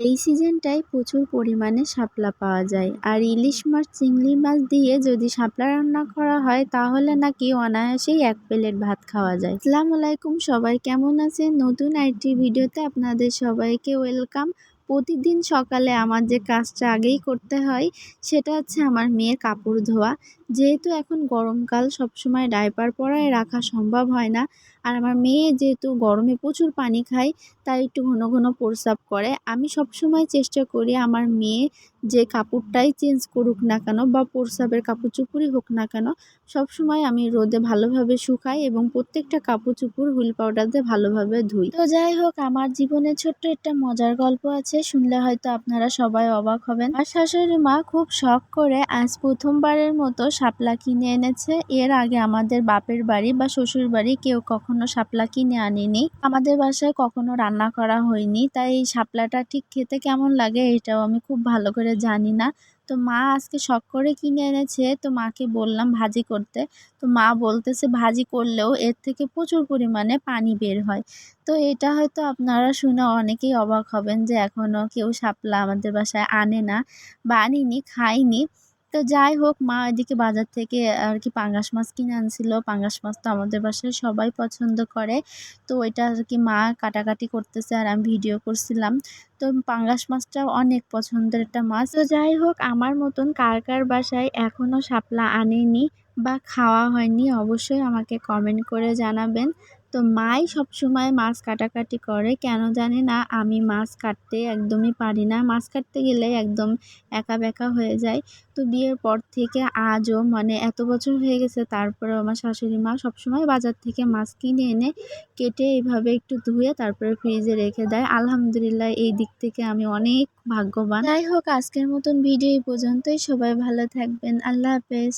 এই সিজনটায় প্রচুর পরিমাণে শাপলা পাওয়া যায়, আর ইলিশ মাছ চিংড়ি মাছ দিয়ে যদি শাপলা রান্না করা হয় তাহলে নাকি অনায়াসেই 1 প্লেট ভাত খাওয়া যায়। আসসালামু আলাইকুম, সবাই কেমন আছেন? নতুন আরেকটি ভিডিওতে আপনাদের সবাইকে ওয়েলকাম। প্রতিদিন সকালে আমার যে কাজটা আগেই করতে হয় সেটা হচ্ছে আমার মেয়ের কাপড় ধোয়া। যেহেতু এখন গরমকাল, সবসময় ডায়পার পরায় রাখা সম্ভব হয় না, আর আমার মেয়ে যেহেতু গরমে প্রচুর পানি খায় তাই একটু ঘন ঘন প্রস্রাব করে। আমি সবসময় চেষ্টা করি আমার মেয়ে যে কাপড়টাই চেঞ্জ করুক না কেন বা প্রস্রাবের কাপড় চোপড়ই হোক না কেন, সবসময় আমি রোদে ভালোভাবে শুকাই এবং প্রত্যেকটা কাপড় চোপড় হুইল পাউডার দিয়ে ভালোভাবে ধুই। তো যাই হোক, আমার জীবনে ছোট্ট একটা মজার গল্প আছে, শুনলে হয়তো আপনারা সবাই অবাক হবেন। আমার শাশুড়ি মা খুব শখ করে আজ প্রথমবারের মতো শাপলা কিনে এনেছে। এর আগে আমাদের বাপের বাড়ি বা শ্বশুর বাড়ি কেউ কখনো শাপলা কিনে আনেনি, আমাদের বাসায় কখনো রান্না করা হয়নি, তাই এই শাপলাটা ঠিক খেতে কেমন লাগে এটাও আমি খুব ভালো করে জানি না। তো মা আজকে শখ করে কিনে এনেছে, তো মাকে বললাম ভাজি করতে। তো মা বলতেছে ভাজি করলেও এর থেকে প্রচুর পরিমাণে পানি বের হয়। তো এটা হয়তো আপনারা শুনে অনেকেই অবাক হবেন যে এখনো কেউ শাপলা আমাদের বাসায় আনে না বা আনিনি, খাইনি। তো যাই হোক, মা এদিকে বাজার থেকে আর কি পাঙ্গাস মাছ কিনে আনছিল। পাঙ্গাস মাছ তো আমাদের বাসায় সবাই পছন্দ করে, তো ওইটা আর কি মা কাটাকাটি করতেছে আর আমি ভিডিও করছিলাম। তো পাঙ্গাস মাছটা অনেক পছন্দের একটা মাছ। তো যাই হোক, আমার মতন কার কার বাসায় এখনও শাপলা আনেনি বা খাওয়া হয়নি অবশ্যই আমাকে কমেন্ট করে জানাবেন। তো মাই সবসময় মাছ কাটাকাটি করে, কেন জানি না আমি মাছ কাটতে একদমই পারি না, মাছ কাটতে গেলে একদম একা বেঁকা হয়ে যায়। তো বিয়ের পর থেকে আজও মানে এত বছর হয়ে গেছে, তারপরে আমার শাশুড়ি মা সবসময় বাজার থেকে মাছ কিনে এনে কেটে এইভাবে একটু ধুয়ে তারপরে ফ্রিজে রেখে দেয়। আলহামদুলিল্লাহ, এই দিক থেকে আমি অনেক ভাগ্যবান। যাই হোক, আজকের মতন ভিডিও এই পর্যন্তই। সবাই ভালো থাকবেন। আল্লাহ হাফেজ।